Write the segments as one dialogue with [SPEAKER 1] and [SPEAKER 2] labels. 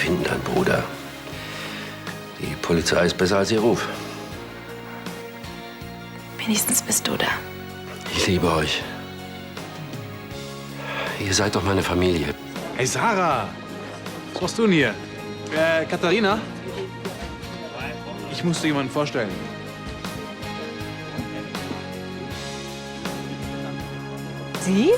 [SPEAKER 1] finden deinen Bruder. Die Polizei ist besser als ihr Ruf.
[SPEAKER 2] Wenigstens bist du da.
[SPEAKER 1] Ich liebe euch. Ihr seid doch meine Familie.
[SPEAKER 3] Hey, Sarah! Was machst du denn hier? Katharina? Ich muss dir jemanden vorstellen.
[SPEAKER 2] Sie?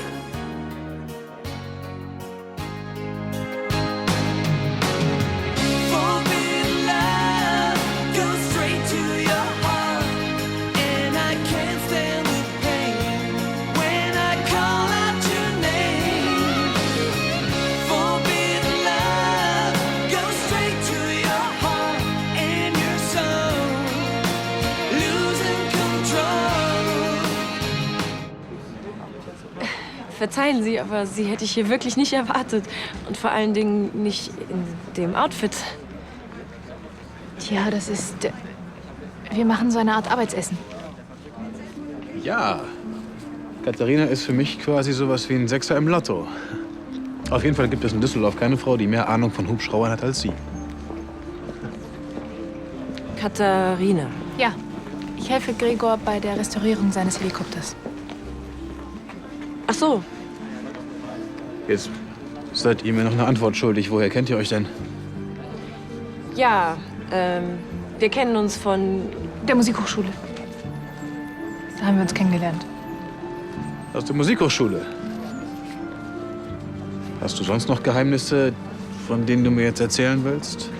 [SPEAKER 2] Verzeihen Sie, aber Sie hätte ich hier wirklich nicht erwartet. Und vor allen Dingen nicht in dem Outfit.
[SPEAKER 4] Tja, das ist... Wir machen so eine Art Arbeitsessen.
[SPEAKER 3] Ja. Katharina ist für mich quasi sowas wie ein Sechser im Lotto. Auf jeden Fall gibt es in Düsseldorf keine Frau, die mehr Ahnung von Hubschraubern hat als sie.
[SPEAKER 2] Katharina.
[SPEAKER 4] Ja, ich helfe Gregor bei der Restaurierung seines Helikopters.
[SPEAKER 2] Ach so.
[SPEAKER 3] Jetzt seid ihr mir noch eine Antwort schuldig. Woher kennt ihr euch denn?
[SPEAKER 2] Ja, wir kennen uns von...
[SPEAKER 4] Der Musikhochschule. Da haben wir uns kennengelernt.
[SPEAKER 3] Aus der Musikhochschule. Hast du sonst noch Geheimnisse, von denen du mir jetzt erzählen willst?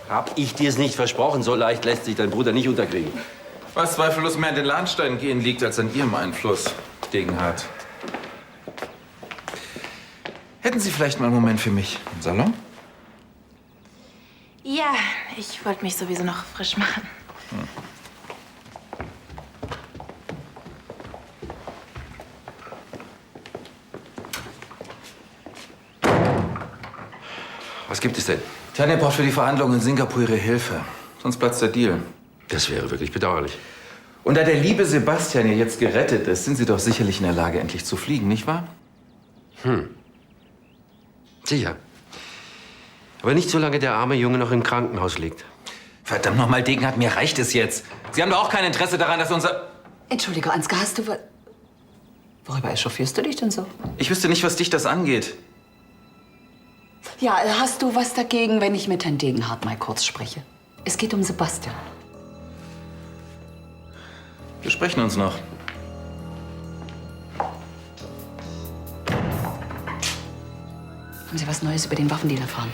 [SPEAKER 1] Hab ich dir's nicht versprochen? So leicht lässt sich dein Bruder nicht unterkriegen.
[SPEAKER 5] Was zweifellos mehr an den Lahnstein gehen liegt, als an Ihrem Einfluss, Degenhardt. Hätten Sie vielleicht mal einen Moment für mich im Salon?
[SPEAKER 2] Ja, ich wollte mich sowieso noch frisch machen.
[SPEAKER 1] Was gibt es denn?
[SPEAKER 5] Tanja braucht für die Verhandlungen in Singapur Ihre Hilfe. Sonst platzt der Deal.
[SPEAKER 1] Das wäre wirklich bedauerlich.
[SPEAKER 5] Und da der liebe Sebastian ja jetzt gerettet ist, sind Sie doch sicherlich in der Lage, endlich zu fliegen, nicht wahr?
[SPEAKER 1] Sicher. Aber nicht solange der arme Junge noch im Krankenhaus liegt.
[SPEAKER 5] Verdammt nochmal, Degenhardt, mir reicht es jetzt. Sie haben doch auch kein Interesse daran, dass unser...
[SPEAKER 6] Entschuldige, Ansgar, hast du... Worüber echauffierst du dich denn so?
[SPEAKER 5] Ich wüsste nicht, was dich das angeht.
[SPEAKER 6] Ja, hast du was dagegen, wenn ich mit Herrn Degenhardt mal kurz spreche? Es geht um Sebastian.
[SPEAKER 5] Wir sprechen uns noch.
[SPEAKER 6] Haben Sie was Neues über den Waffendeal erfahren?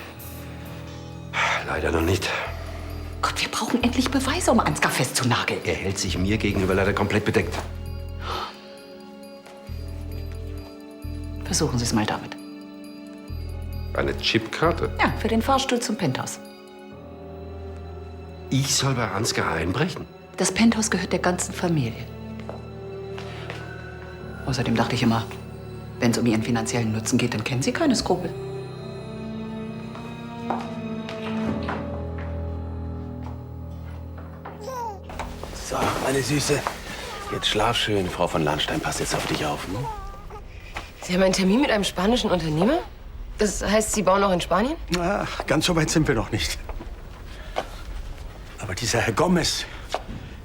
[SPEAKER 1] Leider noch nicht.
[SPEAKER 6] Gott, wir brauchen endlich Beweise, um Ansgar festzunageln.
[SPEAKER 1] Er hält sich mir gegenüber leider komplett bedeckt.
[SPEAKER 6] Versuchen Sie es mal damit.
[SPEAKER 1] Eine Chipkarte?
[SPEAKER 6] Ja, für den Fahrstuhl zum Penthouse.
[SPEAKER 1] Ich soll bei Ansgar einbrechen?
[SPEAKER 6] Das Penthouse gehört der ganzen Familie. Außerdem dachte ich immer, wenn es um Ihren finanziellen Nutzen geht, dann kennen Sie keine Skrupel.
[SPEAKER 7] So, meine Süße. Jetzt schlaf schön. Frau von Lahnstein passt jetzt auf dich auf. Hm?
[SPEAKER 2] Sie haben einen Termin mit einem spanischen Unternehmer? Das heißt, Sie bauen auch in Spanien?
[SPEAKER 7] Na, ganz so weit sind wir noch nicht. Aber dieser Herr Gomez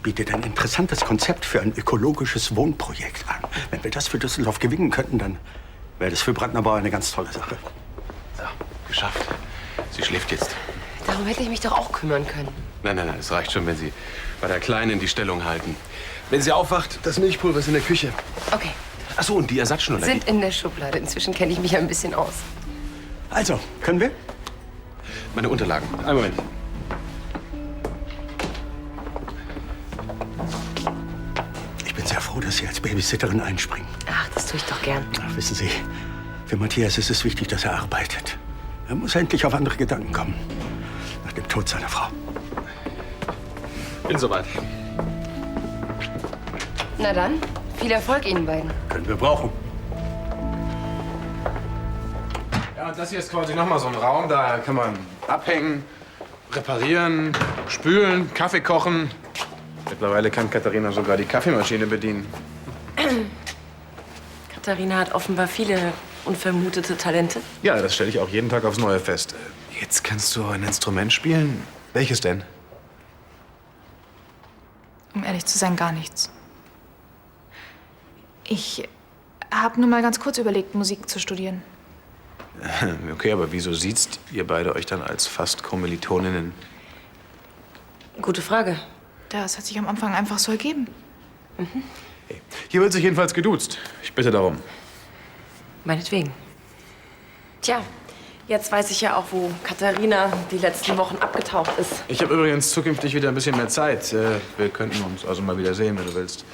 [SPEAKER 7] bietet ein interessantes Konzept für ein ökologisches Wohnprojekt an. Wenn wir das für Düsseldorf gewinnen könnten, dann wäre das für Brandnerbauer eine ganz tolle Sache.
[SPEAKER 8] So, geschafft. Sie schläft jetzt.
[SPEAKER 2] Darum hätte ich mich doch auch kümmern können.
[SPEAKER 8] Nein, nein, nein, es reicht schon, wenn Sie bei der Kleinen die Stellung halten. Wenn sie aufwacht, das Milchpulver ist in der Küche.
[SPEAKER 2] Okay,
[SPEAKER 8] Ach so, und die Ersatzschnuller.
[SPEAKER 2] sind in der Schublade. Inzwischen kenne ich mich ein bisschen aus.
[SPEAKER 7] Also, können wir?
[SPEAKER 8] Meine Unterlagen. Einen Moment.
[SPEAKER 7] Ich bin sehr froh, dass Sie als Babysitterin einspringen.
[SPEAKER 2] Ach, das tue ich doch gern.
[SPEAKER 7] Ach, wissen Sie, für Matthias ist es wichtig, dass er arbeitet. Er muss endlich auf andere Gedanken kommen. Nach dem Tod seiner Frau.
[SPEAKER 8] Bin soweit.
[SPEAKER 2] Na dann, viel Erfolg Ihnen beiden.
[SPEAKER 7] Können wir brauchen.
[SPEAKER 3] Ja, und das hier ist quasi noch mal so ein Raum, da kann man abhängen, reparieren, spülen, Kaffee kochen. Mittlerweile kann Katharina sogar die Kaffeemaschine bedienen.
[SPEAKER 2] Katharina hat offenbar viele unvermutete Talente.
[SPEAKER 3] Ja, das stelle ich auch jeden Tag aufs Neue fest. Jetzt kannst du ein Instrument spielen. Welches denn?
[SPEAKER 4] Um ehrlich zu sein, gar nichts. Ich habe nur mal ganz kurz überlegt, Musik zu studieren.
[SPEAKER 3] Okay, aber wieso sieht ihr beide euch dann als fast Kommilitoninnen?
[SPEAKER 2] Gute Frage.
[SPEAKER 4] Das hat sich am Anfang einfach so ergeben.
[SPEAKER 3] Hey, hier wird sich jedenfalls geduzt. Ich bitte darum.
[SPEAKER 2] Meinetwegen. Tja, jetzt weiß ich ja auch, wo Katharina die letzten Wochen abgetaucht ist.
[SPEAKER 3] Ich habe übrigens zukünftig wieder ein bisschen mehr Zeit. Wir könnten uns also mal wieder sehen, wenn du willst.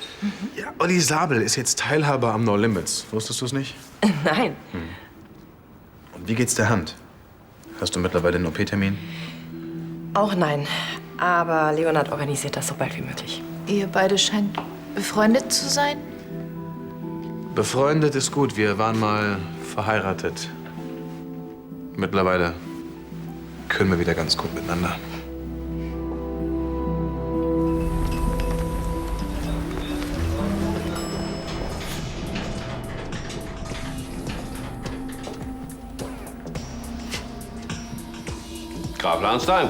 [SPEAKER 3] Ja, Olli Sabel ist jetzt Teilhaber am No Limits. Wusstest du es nicht?
[SPEAKER 2] Nein.
[SPEAKER 3] Und wie geht's der Hand? Hast du mittlerweile einen OP-Termin?
[SPEAKER 2] Auch nein. Aber Leonard organisiert das so bald wie möglich.
[SPEAKER 4] Ihr beide scheint befreundet zu sein?
[SPEAKER 3] Befreundet ist gut. Wir waren mal verheiratet. Mittlerweile können wir wieder ganz gut miteinander.
[SPEAKER 1] Graf Lahnstein.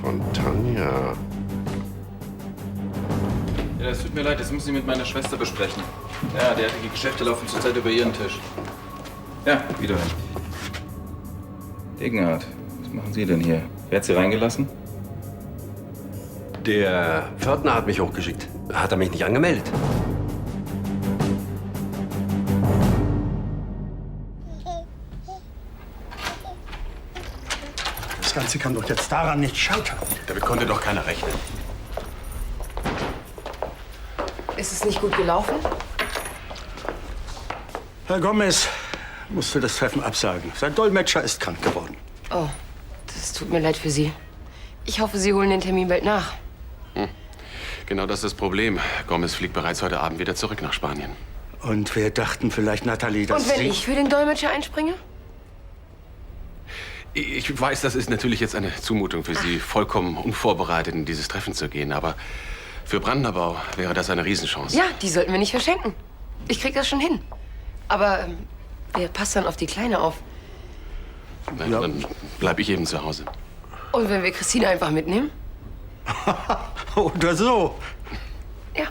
[SPEAKER 1] Von Tanja.
[SPEAKER 5] Ja, das tut mir leid, das müssen Sie mit meiner Schwester besprechen. Ja, derartige Geschäfte laufen zurzeit über Ihren Tisch. Ja, wiederhin. Degenhardt, was machen Sie denn hier? Wer hat Sie reingelassen?
[SPEAKER 1] Der Pförtner hat mich hochgeschickt. Hat er mich nicht angemeldet?
[SPEAKER 7] Das Ganze kann doch jetzt daran nicht scheitern.
[SPEAKER 8] Damit konnte doch keiner rechnen.
[SPEAKER 2] Ist es nicht gut gelaufen?
[SPEAKER 7] Herr Gomez musste das Treffen absagen. Sein Dolmetscher ist krank geworden.
[SPEAKER 2] Oh, das tut mir leid für Sie. Ich hoffe, Sie holen den Termin bald nach.
[SPEAKER 8] Genau das ist das Problem. Gomez fliegt bereits heute Abend wieder zurück nach Spanien.
[SPEAKER 7] Und wir dachten vielleicht, Nathalie, dass
[SPEAKER 2] Und wenn
[SPEAKER 7] Sie...
[SPEAKER 2] ich für den Dolmetscher einspringe?
[SPEAKER 8] Ich weiß, das ist natürlich jetzt eine Zumutung für Sie, vollkommen unvorbereitet in dieses Treffen zu gehen. Aber für Brandnerbau wäre das eine Riesenchance.
[SPEAKER 2] Ja, die sollten wir nicht verschenken. Ich krieg das schon hin. Aber wer passt dann auf die Kleine auf?
[SPEAKER 8] Na, dann bleib ich eben zu Hause.
[SPEAKER 2] Und wenn wir Christine einfach mitnehmen?
[SPEAKER 7] Oder so.
[SPEAKER 2] Ja.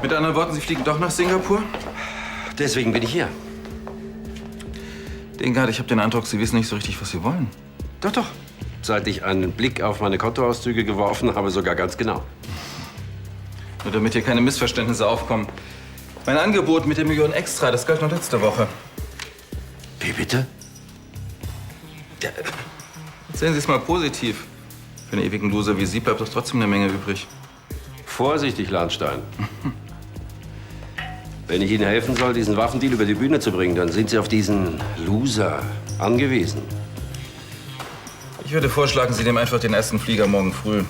[SPEAKER 5] Mit anderen Worten, Sie fliegen doch nach Singapur?
[SPEAKER 1] Deswegen bin ich hier.
[SPEAKER 5] Degenhardt, ich habe den Eindruck, Sie wissen nicht so richtig, was Sie wollen.
[SPEAKER 1] Doch, doch. Seit ich einen Blick auf meine Kontoauszüge geworfen habe, sogar ganz genau.
[SPEAKER 5] Nur damit hier keine Missverständnisse aufkommen. Mein Angebot mit der Million extra, das galt noch letzte Woche.
[SPEAKER 1] Wie bitte?
[SPEAKER 5] Sehen Sie es mal positiv. Für einen ewigen Loser wie Sie bleibt doch trotzdem eine Menge übrig.
[SPEAKER 1] Vorsichtig, Lahnstein. Wenn ich Ihnen helfen soll, diesen Waffendeal über die Bühne zu bringen, dann sind Sie auf diesen Loser angewiesen.
[SPEAKER 5] Ich würde vorschlagen, Sie nehmen einfach den ersten Flieger morgen früh.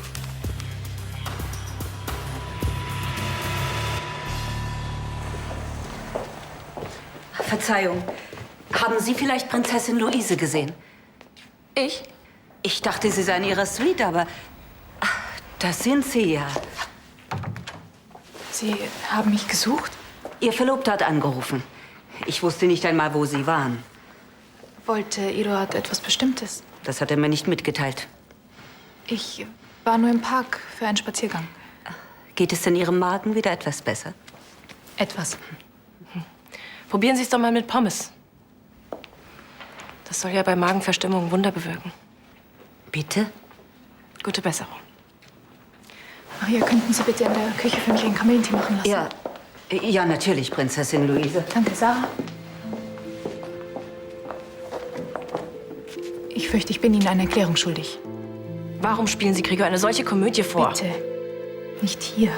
[SPEAKER 6] Verzeihung. Haben Sie vielleicht Prinzessin Luise gesehen?
[SPEAKER 2] Ich?
[SPEAKER 6] Ich dachte, Sie seien in Ihrer Suite, aber das sind Sie ja.
[SPEAKER 4] Sie haben mich gesucht?
[SPEAKER 6] Ihr Verlobter hat angerufen. Ich wusste nicht einmal, wo Sie waren.
[SPEAKER 4] Wollte Eduard etwas Bestimmtes?
[SPEAKER 6] Das hat er mir nicht mitgeteilt.
[SPEAKER 4] Ich war nur im Park für einen Spaziergang.
[SPEAKER 6] Geht es denn Ihrem Magen wieder etwas besser?
[SPEAKER 4] Etwas.
[SPEAKER 2] Probieren Sie es doch mal mit Pommes. Das soll ja bei Magenverstimmung Wunder bewirken.
[SPEAKER 9] Bitte?
[SPEAKER 2] Gute Besserung.
[SPEAKER 4] Maria, könnten Sie bitte in der Küche für mich einen Kamillentee machen lassen?
[SPEAKER 9] Ja. Ja, natürlich, Prinzessin Luise.
[SPEAKER 4] Danke, Sarah. Ich fürchte, ich bin Ihnen eine Erklärung schuldig.
[SPEAKER 2] Warum spielen Sie Gregor eine solche Komödie vor?
[SPEAKER 4] Bitte. Nicht hier.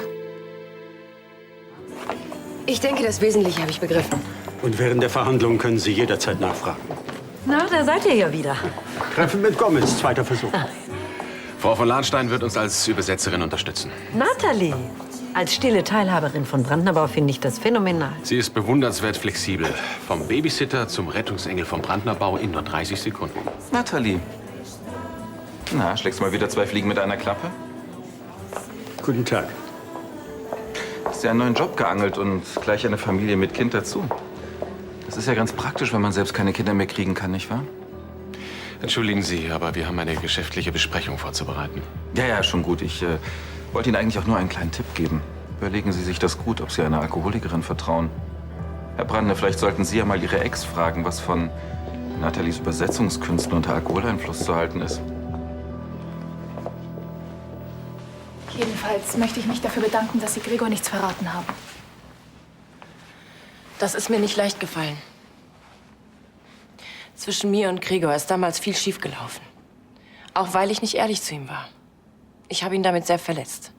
[SPEAKER 2] Ich denke, das Wesentliche habe ich begriffen.
[SPEAKER 7] Und während der Verhandlungen können Sie jederzeit nachfragen.
[SPEAKER 9] Na, da seid ihr ja wieder.
[SPEAKER 7] Treffen mit Gomez, zweiter Versuch.
[SPEAKER 8] Frau von Lahnstein wird uns als Übersetzerin unterstützen.
[SPEAKER 9] Nathalie. Als stille Teilhaberin von Brandnerbau finde ich das phänomenal.
[SPEAKER 8] Sie ist bewundernswert flexibel. Vom Babysitter zum Rettungsengel vom Brandnerbau in nur 30 Sekunden.
[SPEAKER 5] Nathalie. Na, schlägst du mal wieder 2 Fliegen mit einer Klappe?
[SPEAKER 7] Guten Tag.
[SPEAKER 5] Hast ja einen neuen Job geangelt und gleich eine Familie mit Kind dazu. Das ist ja ganz praktisch, wenn man selbst keine Kinder mehr kriegen kann, nicht wahr?
[SPEAKER 8] Entschuldigen Sie, aber wir haben eine geschäftliche Besprechung vorzubereiten.
[SPEAKER 5] Ja, schon gut. Ich wollte Ihnen eigentlich auch nur einen kleinen Tipp geben. Überlegen Sie sich das gut, ob Sie einer Alkoholikerin vertrauen. Herr Brandner, vielleicht sollten Sie ja mal Ihre Ex fragen, was von Nathalies Übersetzungskünsten unter Alkoholeinfluss zu halten ist.
[SPEAKER 4] Jedenfalls möchte ich mich dafür bedanken, dass Sie Gregor nichts verraten haben.
[SPEAKER 2] Das ist mir nicht leicht gefallen. Zwischen mir und Gregor ist damals viel schiefgelaufen. Auch weil ich nicht ehrlich zu ihm war. Ich habe ihn damit sehr verletzt.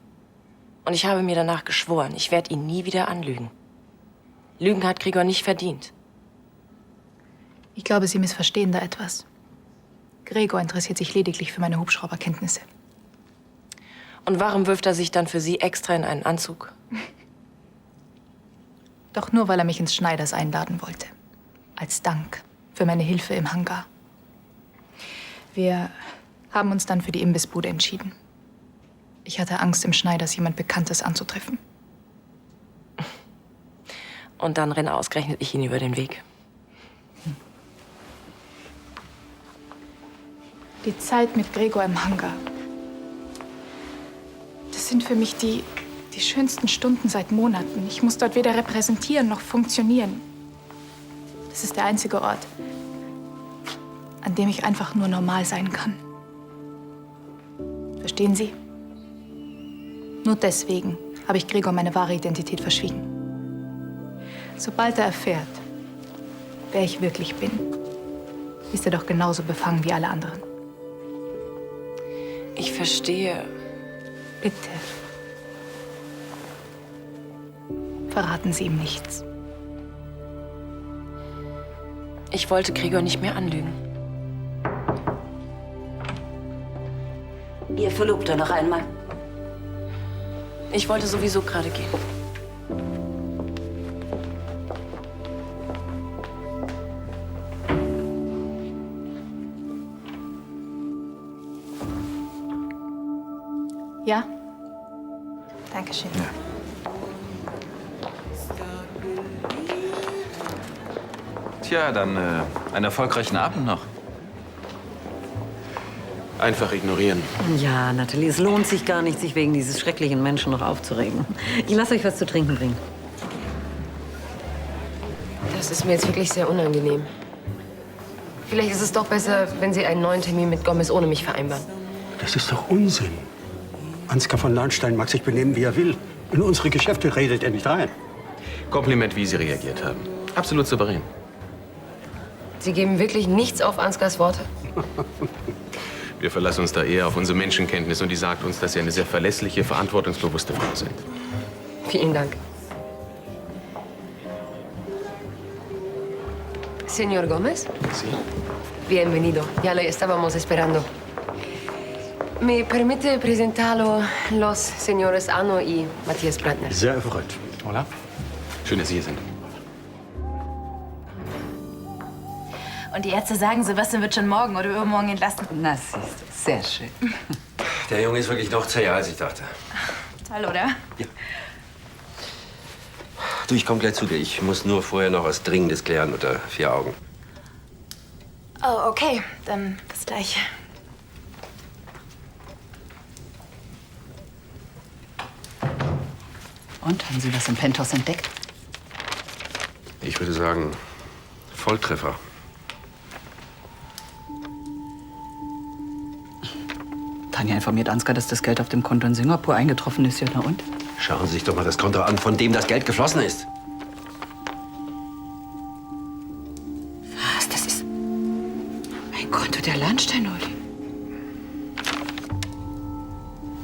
[SPEAKER 2] Und ich habe mir danach geschworen, ich werde ihn nie wieder anlügen. Lügen hat Gregor nicht verdient.
[SPEAKER 4] Ich glaube, Sie missverstehen da etwas. Gregor interessiert sich lediglich für meine Hubschrauberkenntnisse.
[SPEAKER 2] Und warum wirft er sich dann für Sie extra in einen Anzug?
[SPEAKER 4] Doch nur, weil er mich ins Schneiders einladen wollte. Als Dank für meine Hilfe im Hangar. Wir haben uns dann für die Imbissbude entschieden. Ich hatte Angst, im Schneiders jemand Bekanntes anzutreffen.
[SPEAKER 2] Und dann renne ausgerechnet ich ihn über den Weg.
[SPEAKER 4] Die Zeit mit Gregor im Hangar. Das sind für mich die schönsten Stunden seit Monaten. Ich muss dort weder repräsentieren noch funktionieren. Das ist der einzige Ort, an dem ich einfach nur normal sein kann. Verstehen Sie? Nur deswegen habe ich Gregor meine wahre Identität verschwiegen. Sobald er erfährt, wer ich wirklich bin, ist er doch genauso befangen wie alle anderen.
[SPEAKER 2] Ich verstehe.
[SPEAKER 4] Bitte. Verraten Sie ihm nichts.
[SPEAKER 2] Ich wollte Gregor nicht mehr anlügen.
[SPEAKER 9] Ihr Verlobter noch einmal.
[SPEAKER 2] Ich wollte sowieso gerade gehen.
[SPEAKER 4] Ja? Dankeschön.
[SPEAKER 5] Ja. Tja, dann einen erfolgreichen Abend noch.
[SPEAKER 8] Einfach ignorieren.
[SPEAKER 9] Ja, Nathalie, es lohnt sich gar nicht, sich wegen dieses schrecklichen Menschen noch aufzuregen. Ich lasse euch was zu trinken bringen.
[SPEAKER 10] Das ist mir jetzt wirklich sehr unangenehm. Vielleicht ist es doch besser, wenn Sie einen neuen Termin mit Gomez ohne mich vereinbaren.
[SPEAKER 7] Das ist doch Unsinn. Ansgar von Lahnstein mag sich benehmen, wie er will. In unsere Geschäfte redet er nicht rein.
[SPEAKER 8] Kompliment, wie Sie reagiert haben. Absolut souverän.
[SPEAKER 10] Sie geben wirklich nichts auf Ansgars Worte?
[SPEAKER 8] Wir verlassen uns da eher auf unsere Menschenkenntnis und die sagt uns, dass Sie eine sehr verlässliche, verantwortungsbewusste Frau sind.
[SPEAKER 10] Vielen Dank. Señor Gómez?
[SPEAKER 8] Sie?
[SPEAKER 10] Bienvenido. Ya le estábamos esperando. ¿Me permite presentarlo los señores Anno y Matthias Brandner?
[SPEAKER 7] Sehr erfreut.
[SPEAKER 8] Hola. Schön, dass Sie hier sind.
[SPEAKER 4] Und die Ärzte sagen, Sebastian wird schon morgen oder übermorgen entlassen.
[SPEAKER 6] Na, siehst du, sehr schön.
[SPEAKER 1] Der Junge ist wirklich noch zäher, als ich dachte.
[SPEAKER 4] Toll, oder?
[SPEAKER 1] Du, ich komm gleich zu dir. Ich muss nur vorher noch was Dringendes klären unter 4 Augen.
[SPEAKER 4] Oh, okay. Dann bis gleich.
[SPEAKER 6] Und, haben Sie was im Penthouse entdeckt?
[SPEAKER 1] Ich würde sagen, Volltreffer.
[SPEAKER 6] Tanja informiert Ansgar, dass das Geld auf dem Konto in Singapur eingetroffen ist. Ja, na und?
[SPEAKER 1] Schauen Sie sich doch mal das Konto an, von dem das Geld geflossen ist.
[SPEAKER 6] Was? Das ist ein Konto der Lahnstein-Holding.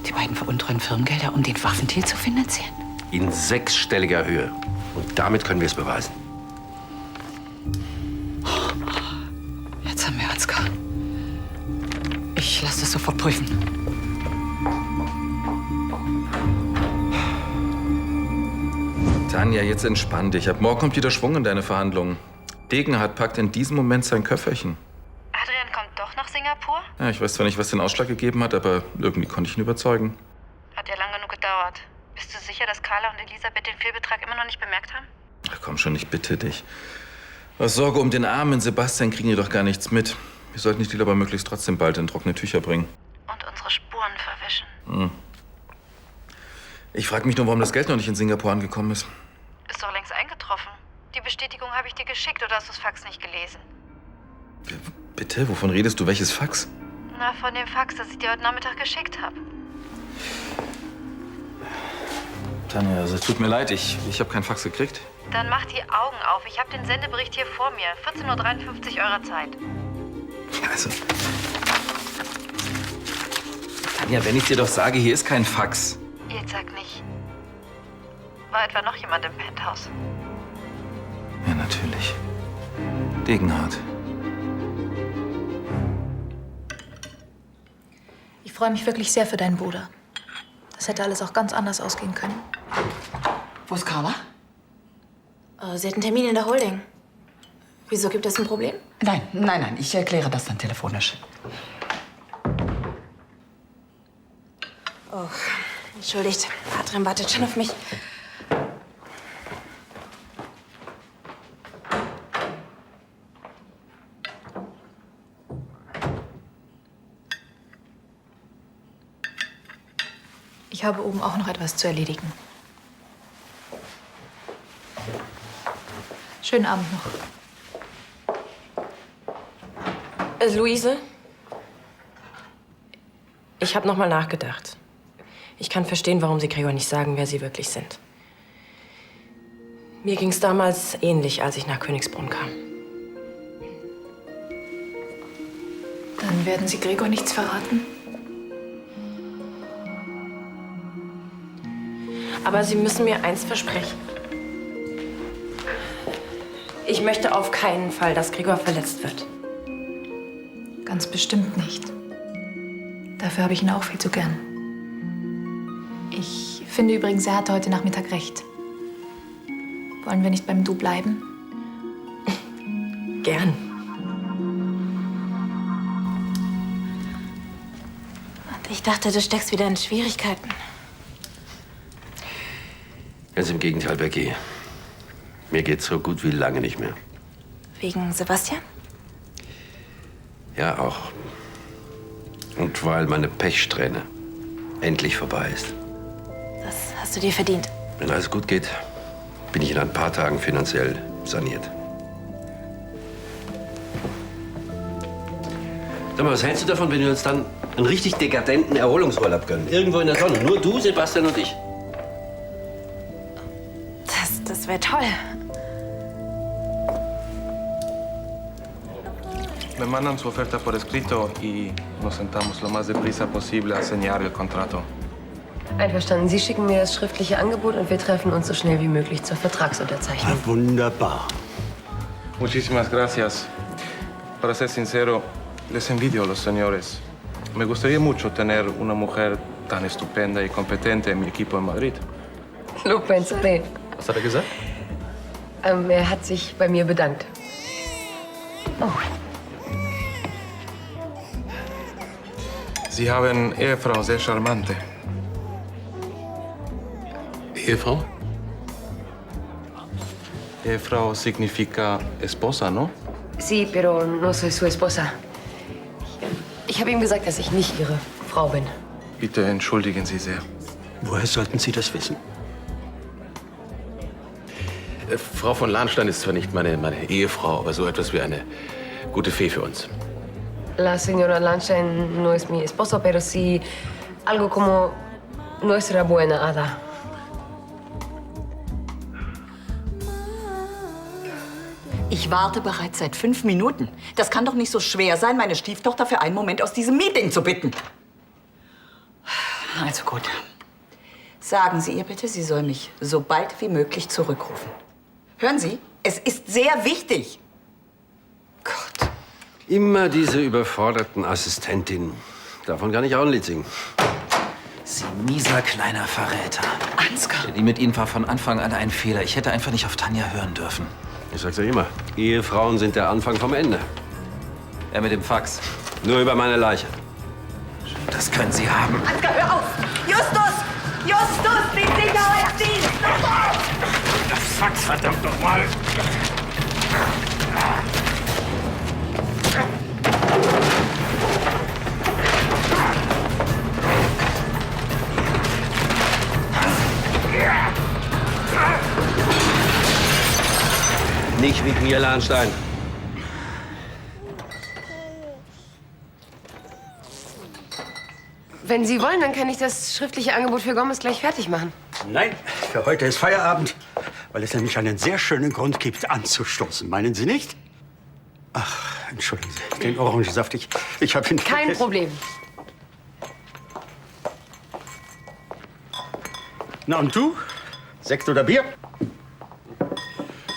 [SPEAKER 6] Die beiden veruntreuen Firmengelder, um den Waffendeal zu finanzieren.
[SPEAKER 1] In 6-stelliger Höhe. Und damit können wir es beweisen.
[SPEAKER 6] Jetzt haben wir Ansgar. Ich lasse das sofort prüfen.
[SPEAKER 5] Tanja, jetzt entspann dich. Ab morgen kommt wieder Schwung in deine Verhandlungen. Degenhardt packt in diesem Moment sein Köfferchen.
[SPEAKER 4] Adrian kommt doch nach Singapur?
[SPEAKER 5] Ja, ich weiß zwar nicht, was den Ausschlag gegeben hat, aber irgendwie konnte ich ihn überzeugen.
[SPEAKER 4] Hat ja lang genug gedauert. Bist du sicher, dass Carla und Elisabeth den Fehlbetrag immer noch nicht bemerkt haben?
[SPEAKER 5] Ach komm schon, ich bitte dich. Aus Sorge um den armen Sebastian kriegen die doch gar nichts mit. Wir sollten die Deal aber möglichst trotzdem bald in trockene Tücher bringen.
[SPEAKER 4] Und unsere Spuren verwischen.
[SPEAKER 5] Ich frage mich nur, warum das Geld noch nicht in Singapur angekommen ist.
[SPEAKER 4] Ist doch längst eingetroffen. Die Bestätigung habe ich dir geschickt, oder hast du das Fax nicht gelesen?
[SPEAKER 5] Bitte? Wovon redest du? Welches Fax?
[SPEAKER 4] Na, von dem Fax, das ich dir heute Nachmittag geschickt habe.
[SPEAKER 5] Tanja, also es tut mir leid, ich habe keinen Fax gekriegt.
[SPEAKER 4] Dann mach die Augen auf. Ich habe den Sendebericht hier vor mir. 14:53 Uhr eurer Zeit.
[SPEAKER 5] Also. Tanja, wenn ich dir doch sage, hier ist kein Fax.
[SPEAKER 4] Jetzt sag nicht. War etwa noch jemand im Penthouse?
[SPEAKER 5] Ja, natürlich. Degenhardt.
[SPEAKER 4] Ich freue mich wirklich sehr für deinen Bruder. Das hätte alles auch ganz anders ausgehen können.
[SPEAKER 6] Wo ist Carla?
[SPEAKER 2] Sie hat einen Termin in der Holding. Wieso, gibt es ein Problem?
[SPEAKER 6] Nein. Ich erkläre das dann telefonisch.
[SPEAKER 2] Oh, entschuldigt. Adrian wartet schon auf mich.
[SPEAKER 4] Ich habe oben auch noch etwas zu erledigen. Schönen Abend noch.
[SPEAKER 2] Luise? Ich habe noch mal nachgedacht. Ich kann verstehen, warum Sie Gregor nicht sagen, wer Sie wirklich sind. Mir ging es damals ähnlich, als ich nach Königsbrunn kam.
[SPEAKER 4] Dann werden Sie Gregor nichts verraten?
[SPEAKER 2] Aber Sie müssen mir eins versprechen. Ich möchte auf keinen Fall, dass Gregor verletzt wird.
[SPEAKER 4] Ganz bestimmt nicht. Dafür habe ich ihn auch viel zu gern. Ich finde übrigens, er hatte heute Nachmittag recht. Wollen wir nicht beim Du bleiben?
[SPEAKER 2] Gern.
[SPEAKER 11] Und ich dachte, du steckst wieder in Schwierigkeiten.
[SPEAKER 1] Ganz im Gegenteil, Becky. Mir geht's so gut wie lange nicht mehr.
[SPEAKER 11] Wegen Sebastian?
[SPEAKER 1] Ja, auch. Und weil meine Pechsträhne endlich vorbei ist.
[SPEAKER 11] Das hast du dir verdient.
[SPEAKER 1] Wenn alles gut geht, bin ich in ein paar Tagen finanziell saniert. Sag mal, was hältst du davon, wenn wir uns dann einen richtig dekadenten Erholungsurlaub gönnen? Irgendwo in der Sonne. Nur du, Sebastian und ich.
[SPEAKER 11] Das wäre toll.
[SPEAKER 3] Me mandan su oferta por escrito y nos sentamos lo más deprisa posible a sellar el contrato.
[SPEAKER 10] Einverstanden. Sie schicken mir das schriftliche Angebot und wir treffen uns so schnell wie möglich zur Vertragsunterzeichnung.
[SPEAKER 7] Wunderbar.
[SPEAKER 3] Muchísimas gracias. Para ser sincero, les envidio a los señores. Me gustaría mucho tener una mujer tan estupenda y competente en mi equipo en Madrid.
[SPEAKER 10] Lob pensare.
[SPEAKER 5] Was hat er gesagt?
[SPEAKER 10] Er hat sich bei mir bedankt. Oh.
[SPEAKER 3] Sie haben Ehefrau sehr charmante.
[SPEAKER 8] Ehefrau?
[SPEAKER 3] Ehefrau significa esposa, ¿no?
[SPEAKER 10] Sí, pero no soy su esposa. Ich habe ihm gesagt, dass ich nicht ihre Frau bin.
[SPEAKER 3] Bitte entschuldigen Sie sehr.
[SPEAKER 7] Woher sollten Sie das wissen?
[SPEAKER 8] Frau von Lahnstein ist zwar nicht meine Ehefrau, aber so etwas wie eine gute Fee für uns.
[SPEAKER 10] la señora Landstein no es mi esposo, pero sí algo como nuestra buena hada.
[SPEAKER 6] Ich warte bereits seit 5 Minuten. Das kann doch nicht so schwer sein, meine Stieftochter für einen Moment aus diesem Meeting zu bitten. Also gut. Sagen Sie ihr bitte, sie soll mich so bald wie möglich zurückrufen. Hören Sie, es ist sehr wichtig. Gott.
[SPEAKER 1] Immer diese überforderten Assistentinnen. Davon kann ich auch ein Lied singen.
[SPEAKER 12] Sie mieser kleiner Verräter.
[SPEAKER 6] Ansgar.
[SPEAKER 12] Die mit Ihnen war von Anfang an ein Fehler. Ich hätte einfach nicht auf Tanja hören dürfen.
[SPEAKER 1] Ich sag's ja immer, Ehefrauen sind der Anfang vom Ende.
[SPEAKER 12] Er mit dem Fax.
[SPEAKER 1] Nur über meine Leiche.
[SPEAKER 12] Das können Sie haben.
[SPEAKER 6] Ansgar, hör auf! Justus! Justus, die Sicherheitsdienst!
[SPEAKER 7] Das Fax, verdammt nochmal!
[SPEAKER 1] Nicht mit mir, Lahnstein.
[SPEAKER 10] Wenn Sie wollen, dann kann ich das schriftliche Angebot für Gomez gleich fertig machen.
[SPEAKER 7] Nein, für heute ist Feierabend, weil es nämlich einen sehr schönen Grund gibt, anzustoßen. Meinen Sie nicht? Ach, entschuldigen Sie, den Orangensaft, ich habe ihn
[SPEAKER 10] Kein
[SPEAKER 7] vergessen.
[SPEAKER 10] Problem.
[SPEAKER 7] Na und du? Sekt oder Bier?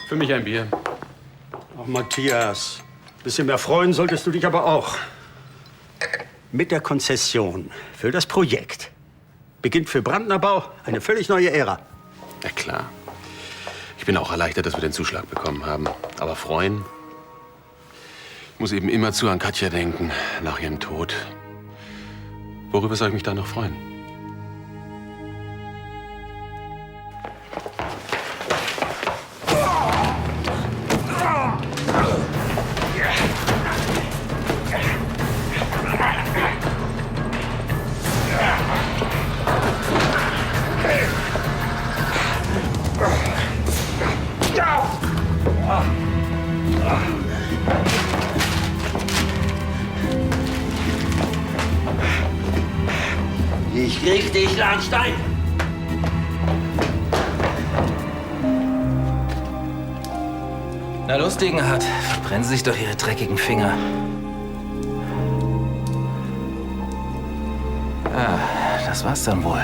[SPEAKER 8] Für mich ein Bier.
[SPEAKER 7] Ach, Matthias, bisschen mehr freuen solltest du dich aber auch. Mit der Konzession für das Projekt beginnt für Brandnerbau eine völlig neue Ära.
[SPEAKER 8] Ja, klar. Ich bin auch erleichtert, dass wir den Zuschlag bekommen haben. Aber freuen? Ich muss eben immerzu an Katja denken, nach ihrem Tod. Worüber soll ich mich da noch freuen?
[SPEAKER 1] Ich krieg dich, Lahnstein!
[SPEAKER 12] Na los, Degenhardt. Verbrennen Sie sich doch Ihre dreckigen Finger. Ah, das war's dann wohl.